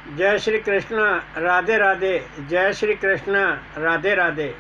जय श्री कृष्ण। राधे राधे। जय श्री कृष्ण। राधे राधे।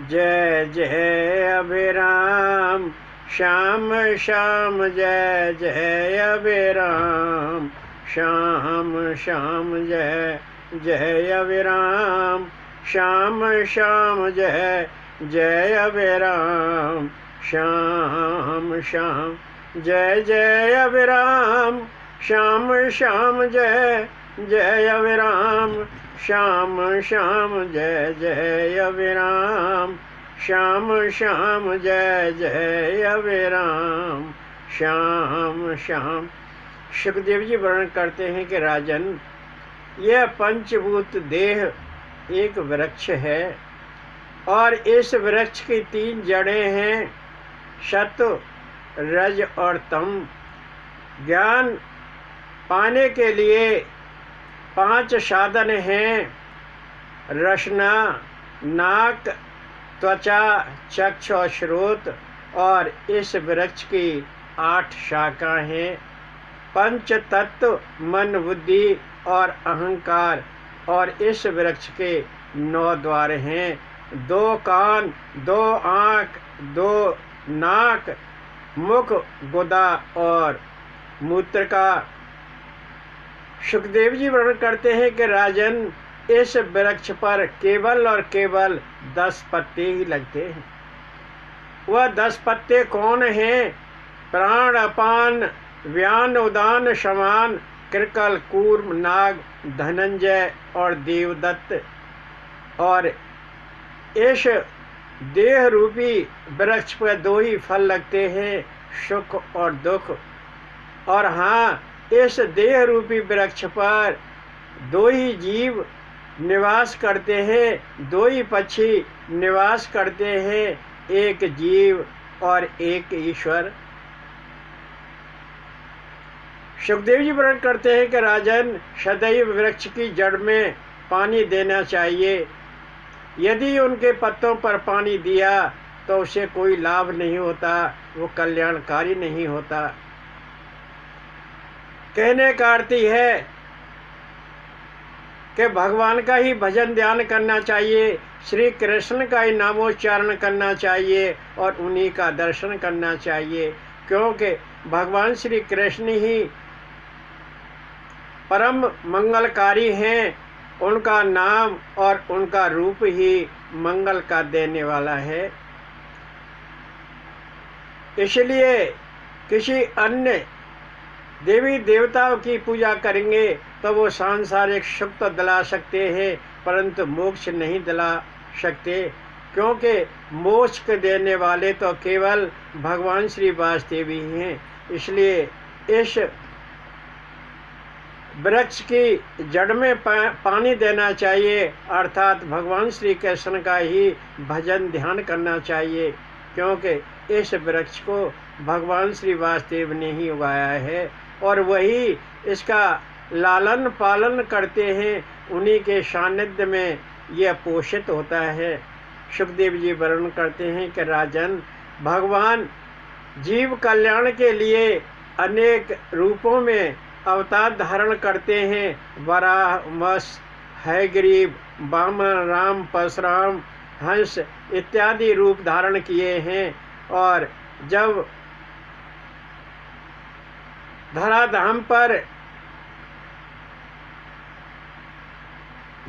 जय जय अभिराम श्याम श्याम जय जय अभिराम श्याम श्याम जय जय अभिराम श्याम श्याम जय जय अभिराम श्याम श्याम जय जय अभिराम श्याम श्याम जय जय अभिराम श्याम श्याम जय जय अभिराम श्याम श्याम जय जय अभिराम श्याम श्याम। सुखदेव जी वर्णन करते हैं कि राजन, यह पंचभूत देह एक वृक्ष है और इस वृक्ष की 3 जड़ें हैं, सत्व रज और तम। ज्ञान पाने के लिए 5 साधन हैं, रसना, नाक, त्वचा, चक्षु और श्रोत। और इस वृक्ष की 8 शाखा हैं, पंच तत्व, मन, बुद्धि और अहंकार। और इस वृक्ष के 9 द्वार हैं, 2 कान, 2 आँख, 2 नाक, मुख, गुदा और मूत्र का। सुखदेव जी वर्णन करते हैं कि राजन, इस वृक्ष पर केवल और केवल 10 पत्ते ही लगते हैं। वह 10 पत्ते कौन हैं? प्राण, अपान, व्यान, उदान, समान, कृकल, कूर्म, नाग, धनंजय और देवदत्त। और इस देह रूपी वृक्ष पर 2 ही फल लगते हैं, सुख और दुख। और हाँ, इस देह रूपी वृक्ष पर 2 ही जीव निवास करते हैं, 2 ही पक्षी निवास करते हैं, एक जीव और एक ईश्वर। सुखदेव जी वर्णन करते हैं कि राजन, सदैव वृक्ष की जड़ में पानी देना चाहिए। यदि उनके पत्तों पर पानी दिया तो उसे कोई लाभ नहीं होता, वो कल्याणकारी नहीं होता। कहने का अर्थ है कि भगवान का ही भजन ध्यान करना चाहिए, श्री कृष्ण का ही नामोच्चारण करना चाहिए और उन्हीं का दर्शन करना चाहिए, क्योंकि भगवान श्री कृष्ण ही परम मंगलकारी हैं। उनका नाम और उनका रूप ही मंगल का देने वाला है। इसलिए किसी अन्य देवी देवताओं की पूजा करेंगे तो वो सांसारिक सुख तो दिला सकते हैं, परंतु मोक्ष नहीं दिला सकते, क्योंकि मोक्ष के देने वाले तो केवल भगवान श्री वासुदेव ही हैं। इसलिए इस वृक्ष की जड़ में पानी देना चाहिए, अर्थात भगवान श्री कृष्ण का ही भजन ध्यान करना चाहिए, क्योंकि इस वृक्ष को भगवान श्री वासुदेव ने ही उगाया है और वही इसका लालन पालन करते हैं। उन्हीं के सानिध्य में यह पोषित होता है। सुखदेव जी वर्णन करते हैं कि राजन, भगवान जीव कल्याण के लिए अनेक रूपों में अवतार धारण करते हैं। वराह, मत्स्य, हयग्रीव, वामन, राम, परशुराम, हंस इत्यादि रूप धारण किए हैं। और जब धराधाम पर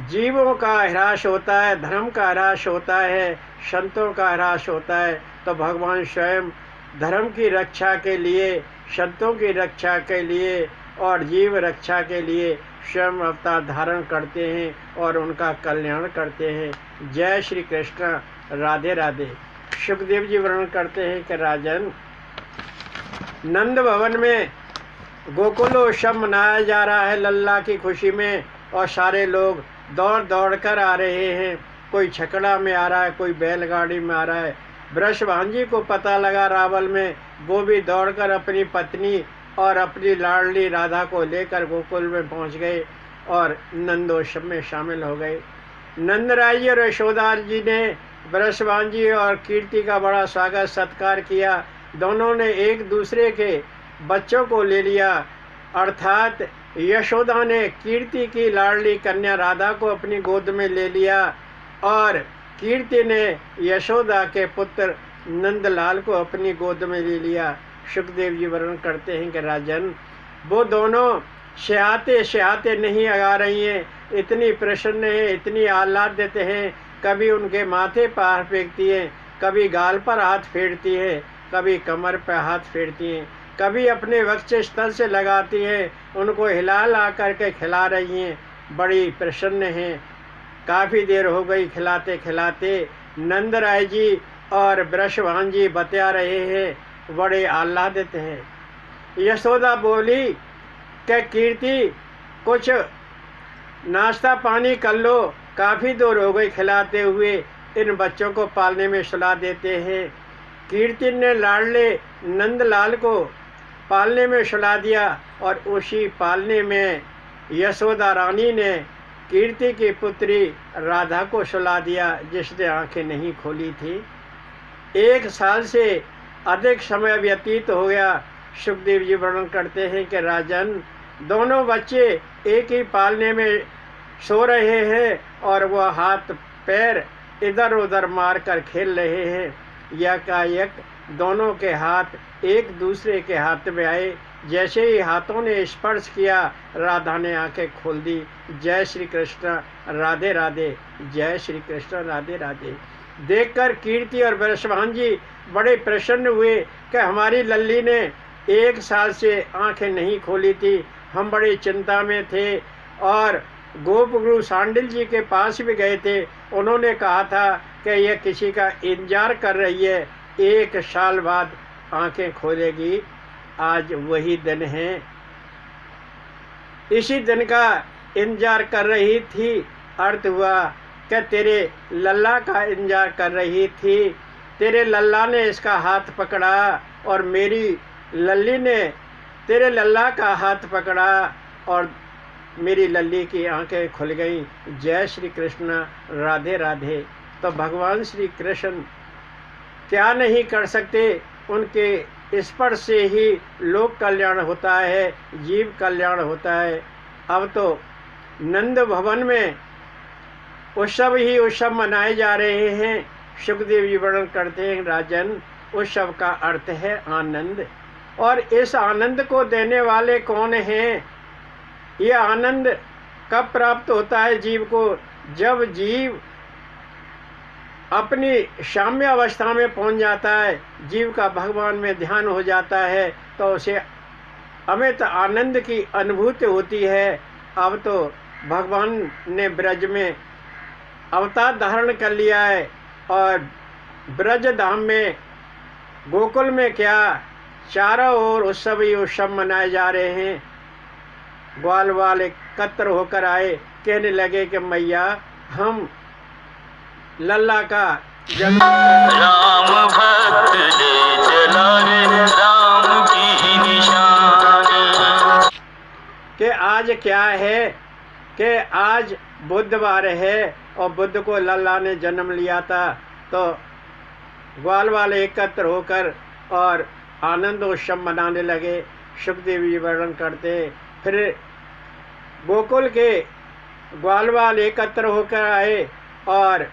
जीवों का ह्रास होता है, धर्म का ह्रास होता है, संतों का ह्रास होता है, तो भगवान स्वयं धर्म की रक्षा के लिए, संतों की रक्षा के लिए और जीव रक्षा के लिए स्वयं अवतार धारण करते हैं और उनका कल्याण करते हैं। जय श्री कृष्ण। राधे राधे। सुखदेव जी वर्णन करते हैं कि राजन, नंद भवन में गोकुलोत्सव मनाया जा रहा है लल्ला की खुशी में, और सारे लोग दौड़ दौड़ कर आ रहे हैं। कोई छकड़ा में आ रहा है, कोई बैलगाड़ी में आ रहा है। वृषभान जी को पता लगा रावल में, वो भी दौड़कर अपनी पत्नी और अपनी लाडली राधा को लेकर गोकुल में पहुंच गए और नंदोत्सव में शामिल हो गए। नंदराय जी और यशोदा जी ने वृषभान जी और कीर्ति का बड़ा स्वागत सत्कार किया। दोनों ने एक दूसरे के बच्चों को ले लिया, अर्थात यशोदा ने कीर्ति की लाडली कन्या राधा को अपनी गोद में ले लिया और कीर्ति ने यशोदा के पुत्र नंदलाल को अपनी गोद में ले लिया। सुखदेव जी वर्णन करते हैं कि राजन, वो दोनों शहाते शहाते नहीं आ रही हैं, इतनी प्रसन्न है, इतनी आह्लादित हैं। कभी उनके माथे पर हाथ फेंकती हैं, कभी गाल पर हाथ फेरती हैं, कभी कमर पर हाथ फेरती हैं, कभी अपने वक्ष स्थल से लगाती हैं, उनको हिला ला करके खिला रही हैं, बड़ी प्रसन्न हैं। काफ़ी देर हो गई खिलाते खिलाते। नंदराय जी और वृषभान जी बता रहे हैं, बड़े आह्लादित हैं। यशोदा बोली कि कीर्ति कुछ नाश्ता पानी कर लो, काफ़ी दूर हो गई खिलाते हुए, इन बच्चों को पालने में सुला देते हैं। कीर्ति ने लाडले नंदलाल को पालने में सुला दिया और उसी पालने में यशोदा रानी ने कीर्ति की पुत्री राधा को सुला दिया, जिसने आंखें नहीं खोली थी। 1 साल से अधिक समय व्यतीत हो गया। सुखदेव जी वर्णन करते हैं कि राजन, दोनों बच्चे एक ही पालने में सो रहे हैं और वह हाथ पैर इधर उधर मार कर खेल रहे हैं। एकाएक दोनों के हाथ एक दूसरे के हाथ में आए। जैसे ही हाथों ने स्पर्श किया, राधा ने आंखें खोल दी। जय श्री कृष्ण राधे राधे, जय श्री कृष्ण राधे राधे। देखकर कीर्ति और वृषभान जी बड़े प्रसन्न हुए कि हमारी लल्ली ने 1 साल से आंखें नहीं खोली थी, हम बड़ी चिंता में थे। और गोप गुरु सांडिल जी के पास भी गए थे, उन्होंने कहा था कि यह किसी का इंतजार कर रही है, 1 साल बाद आंखें खोलेगी। आज वही दिन है, इसी दिन का इंतजार कर रही थी। अर्थ हुआ कि तेरे लल्ला का इंतजार कर रही थी। तेरे लल्ला ने इसका हाथ पकड़ा और मेरी लल्ली ने तेरे लल्ला का हाथ पकड़ा और मेरी लल्ली की आंखें खुल गईं। जय श्री कृष्ण राधे राधे। तो भगवान श्री कृष्ण क्या नहीं कर सकते, उनके स्पर्श से ही लोक कल्याण होता है, जीव कल्याण होता है। अब तो नंद भवन में उत्सव ही उत्सव मनाए जा रहे हैं। सुखदेव जी वर्णन करते हैं राजन, उत्सव का अर्थ है आनंद, और इस आनंद को देने वाले कौन हैं? ये आनंद कब प्राप्त होता है जीव को? जब जीव अपनी साम्य अवस्था में पहुंच जाता है, जीव का भगवान में ध्यान हो जाता है, तो उसे अमित आनंद की अनुभूति होती है। अब तो भगवान ने ब्रज में अवतार धारण कर लिया है और ब्रज धाम में गोकुल में क्या चारों ओर उत्सव ही उत्सव मनाए जा रहे हैं। ग्वाल वाल एकत्र होकर आए, कहने लगे कि मैया हम लल्ला का जन्म राम भक्त ले चला रे राम की निशानी। कि आज क्या है कि आज बुधवार है और बुध को लल्ला ने जन्म लिया था। तो ग्वाल वाले एकत्र होकर और आनंद उत्सव मनाने लगे। सुखदेव जी वर्णन करते, फिर गोकुल के ग्वाल वाल एकत्र होकर आए और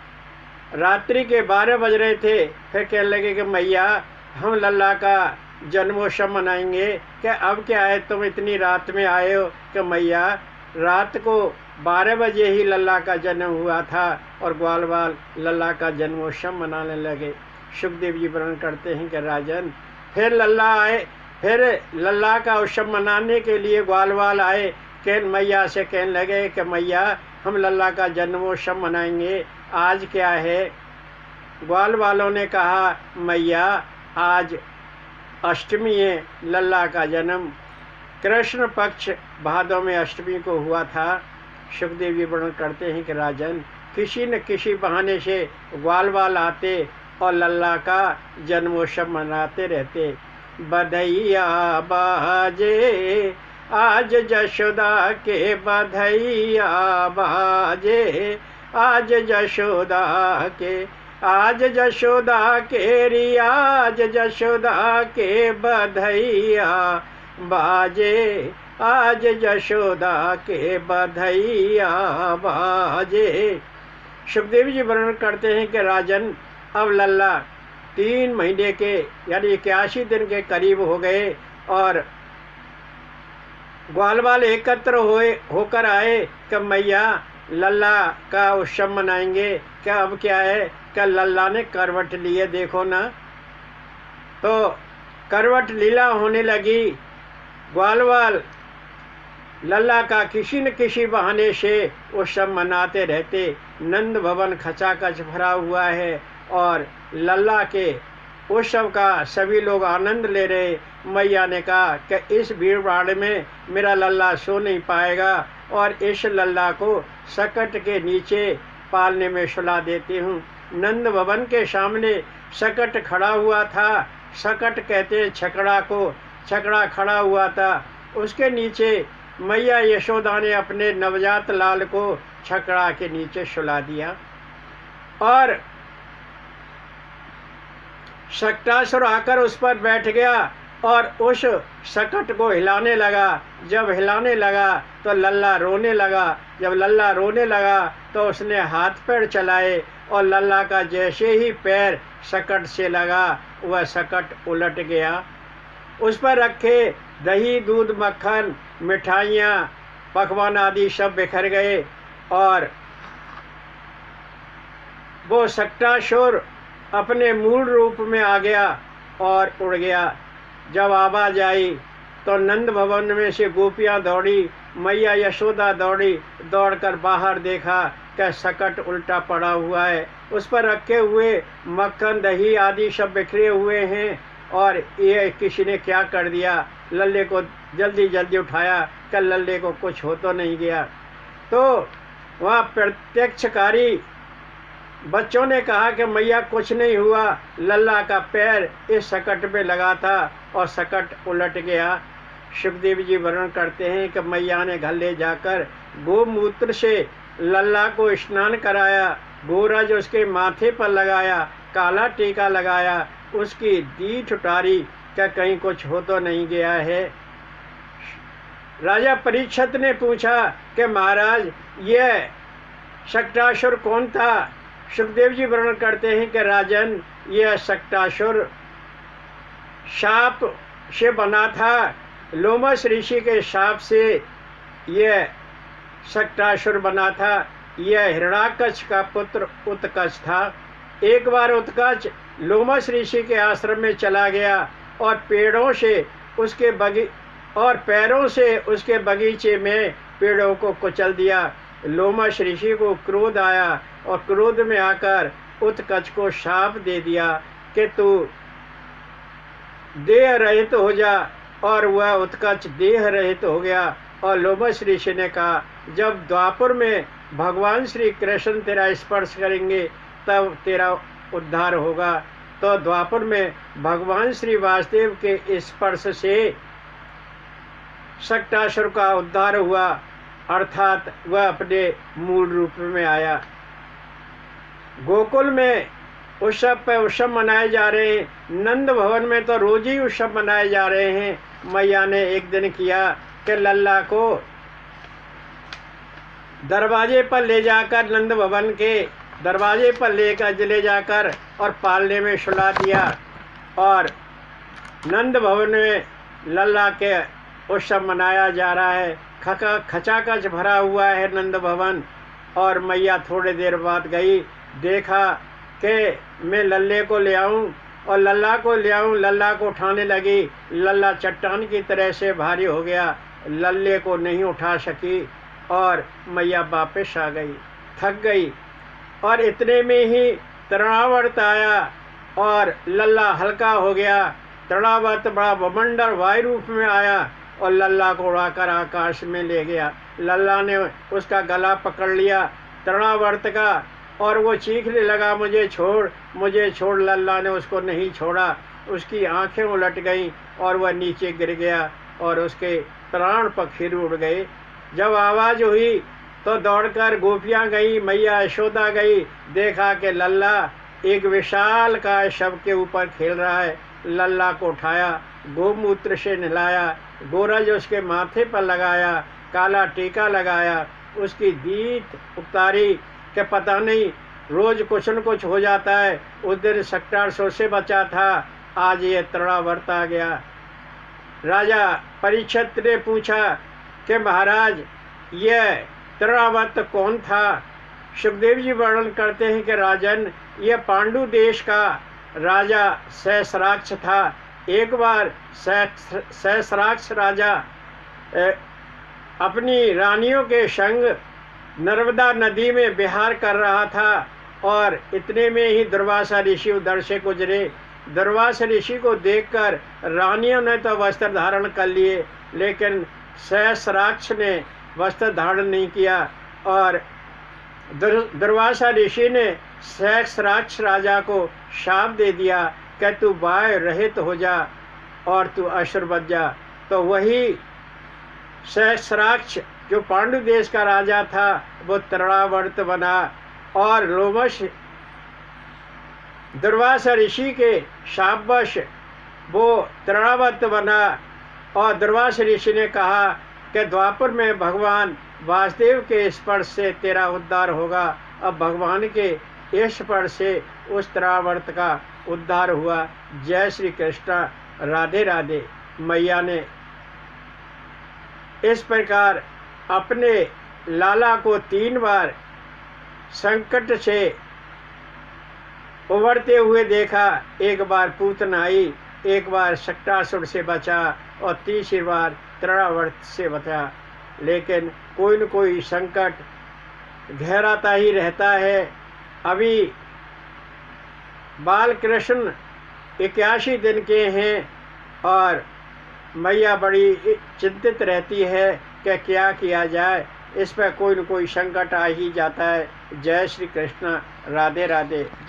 रात्रि के 12 बज रहे थे। फिर कहने लगे कि मैया हम लल्ला का जन्मोत्सव मनाएंगे। क्या अब क्या है, तुम इतनी रात में आए हो? कि मैया रात को 12 बजे ही लल्ला का जन्म हुआ था और ग्वाल वाल लल्ला का जन्मोत्सव मनाने लगे। सुखदेव जी वर्णन करते हैं कि राजन, फिर लल्ला आए, फिर लल्ला का उत्सव मनाने के लिए ग्वाल वाल आए। कहन मैया से कहने लगे कि मैया हम लल्ला का जन्मोत्सव मनाएंगे, आज क्या है? ग्वाल वालों ने कहा मैया आज अष्टमी है, लल्ला का जन्म कृष्ण पक्ष भादों में अष्टमी को हुआ था। सुखदेव जी वर्णन करते हैं कि राजन, किसी न किसी बहाने से ग्वाल वाल आते और लल्ला का जन्मोत्सव मनाते रहते। बधैया बाजे आज जशोदा के, बधैया बाजे आज जशोदा के, आज जशोदा के रियाज जशोदा के, बधैया बाजे आज यशोदा के बधैया बाजे। सुखदेव जी वर्णन करते हैं कि राजन, अब लल्ला 3 महीने के यानी 81 दिन के करीब हो गए और ग्वाल वाल एकत्र होकर आए कि मैया लल्ला का उत्सव मनाएंगे। क्या अब क्या है, क्या लल्ला ने करवट लिए, देखो ना। तो करवट लीला होने लगी। ग्वाल वाल लल्ला का किसी न किसी बहाने से उत्सव मनाते रहते। नंद भवन खचाखच भरा हुआ है और लल्ला के उत्सव का सभी लोग आनंद ले रहे। मैया ने कहा कि इस भीड़ भाड़ में मेरा लल्ला सो नहीं पाएगा और इस लल्ला को सकट के नीचे पालने में सुला देती हूँ। नंद भवन के सामने सकट खड़ा हुआ था। सकट कहते हैं छकड़ा को। छकड़ा खड़ा हुआ था, उसके नीचे मैया यशोदा ने अपने नवजात लाल को छकड़ा के नीचे सुला दिया और सकटासुर आकर उस पर बैठ गया और उस सकट को हिलाने लगा। जब हिलाने लगा तो लल्ला रोने लगा। जब लल्ला रोने लगा तो उसने हाथ पैर चलाए और लल्ला का जैसे ही पैर सकट से लगा वह सकट उलट गया। उस पर रखे दही दूध मक्खन मिठाइयाँ पकवान आदि सब बिखर गए और वो सकटासुर अपने मूल रूप में आ गया और उड़ गया। जब आवाज़ आई तो नंद भवन में से गोपियाँ दौड़ी, मैया यशोदा दौड़ी। दौड़कर बाहर देखा कि सकट उल्टा पड़ा हुआ है, उस पर रखे हुए मक्खन दही आदि सब बिखरे हुए हैं और ये किसी ने क्या कर दिया। लल्ले को जल्दी जल्दी उठाया कि लल्ले को कुछ हो तो नहीं गया। तो वहाँ प्रत्यक्षकारी बच्चों ने कहा कि मैया कुछ नहीं हुआ, लल्ला का पैर इस सकट में लगा था और सकट उलट गया। सुखदेव जी वर्णन करते हैं कि मैया ने घर ले जाकर गोमूत्र से लल्ला को स्नान कराया, गोरज उसके माथे पर लगाया, काला टीका लगाया, उसकी दीठ उतारी क्या कहीं कुछ हो तो नहीं गया है। राजा परीक्षित ने पूछा कि महाराज यह सकटासुर कौन था। सुखदेव जी वर्णन करते हैं कि राजन यह सकटासुर शाप से बना था। लोमस ऋषि के शाप से यह सकटासुर बना था। यह हिरण्याकश का पुत्र उत्कच था। एक बार उत्कच लोमस ऋषि के आश्रम में चला गया और पैरों से उसके बगीचे में पेड़ों को कुचल दिया। लोमस ऋषि को क्रोध आया और क्रोध में आकर उत्कच को शाप दे दिया कि तू देह रहित हो जा, और वह उत्कच देह रहित हो गया। और लोमस ऋषि ने कहा जब द्वापर में भगवान श्री कृष्ण तेरा स्पर्श करेंगे तब तेरा उद्धार होगा। तो द्वापर में भगवान श्री वासुदेव के स्पर्श से सकटासुर का उद्धार हुआ, अर्थात वह अपने मूल रूप में आया। गोकुल में उत्सव पे उत्सव मनाए जा रहे हैं। नंद भवन में तो रोज ही उत्सव मनाए जा रहे हैं। मैया ने एक दिन किया कि लल्ला को दरवाजे पर ले जाकर, नंद भवन के दरवाजे पर ले जाकर और पालने में सुला दिया। और नंद भवन में लल्ला के उत्सव मनाया जा रहा है। खचाखच भरा हुआ है नंद भवन। और मैया थोड़ी देर बाद गई, देखा कि मैं लल्ले को ले आऊँ और लल्ला को ले आऊँ। लल्ला को उठाने लगी, लल्ला चट्टान की तरह से भारी हो गया, लल्ले को नहीं उठा सकी और मैया वापस आ गई, थक गई। और इतने में ही तृणावर्त आया और लल्ला हल्का हो गया। तृणावर्त बड़ा बमंडल वायु रूप में आया और लल्ला को उड़ाकर आकाश में ले गया। लल्ला ने उसका गला पकड़ लिया तृणावर्त का और वो चीखने लगा मुझे छोड़, मुझे छोड़। लल्ला ने उसको नहीं छोड़ा। उसकी आंखें उलट गईं और वह नीचे गिर गया और उसके प्राण पक्षी उड़ गए। जब आवाज़ हुई तो दौड़कर गोपियाँ गई, मैया यशोदा गई, देखा कि लल्ला एक विशाल काय शव के ऊपर खेल रहा है। लल्ला को उठाया, गोमूत्र से नहलाया, गोरज उसके माथे पर लगाया, काला टीका लगाया, उसकी दीत उतारी कि पता नहीं रोज कुछ न कुछ हो जाता है। उस दिन शक्टासुर से बचा था, आज ये तृणावर्त आ गया। राजा परीक्षित ने पूछा कि महाराज यह तृणावर्त कौन था? सुखदेव जी वर्णन करते हैं कि राजन, यह पांडु देश का राजा सहस्राक्ष था। एक बार सहस्राक्ष राजा अपनी रानियों के संग नर्मदा नदी में विहार कर रहा था और इतने में ही दुर्वासा ऋषि उधर से गुजरे। दुर्वासा ऋषि को देखकर रानियों ने तो वस्त्र धारण कर लिए, लेकिन सहस्राक्ष ने वस्त्र धारण नहीं किया और दुर्वासा ऋषि ने सहस्राक्ष राजा को शाप दे दिया कि तू वायु रहित हो जा और तू असुर बन जा। तो वही सहस्राक्ष जो पांडु देश का राजा था वो तृणावर्त बना और लोमश दुर्वासा ऋषि के शापवश वो तृणावर्त बना। और दुर्वासा ऋषि ने कहा कि द्वापर में भगवान वासुदेव के स्पर्श से तेरा उद्धार होगा। अब भगवान के स्पर्श से उस तृणावर्त का उद्धार हुआ। जय श्री कृष्ण, राधे राधे। मैया ने इस प्रकार अपने लाला को 3 बार संकट से उभरते हुए देखा। एक बार पूतना आई, एक बार शक्टासुर से बचा और तीसरी बार तृणावर्त से बचा। लेकिन कोई न कोई संकट घेराता ही रहता है। अभी बाल कृष्ण 81 दिन के हैं और मैया बड़ी चिंतित रहती है कि क्या किया जाए। इस पर कोई न कोई संकट आ ही जाता है। जय श्री कृष्ण, राधे राधे।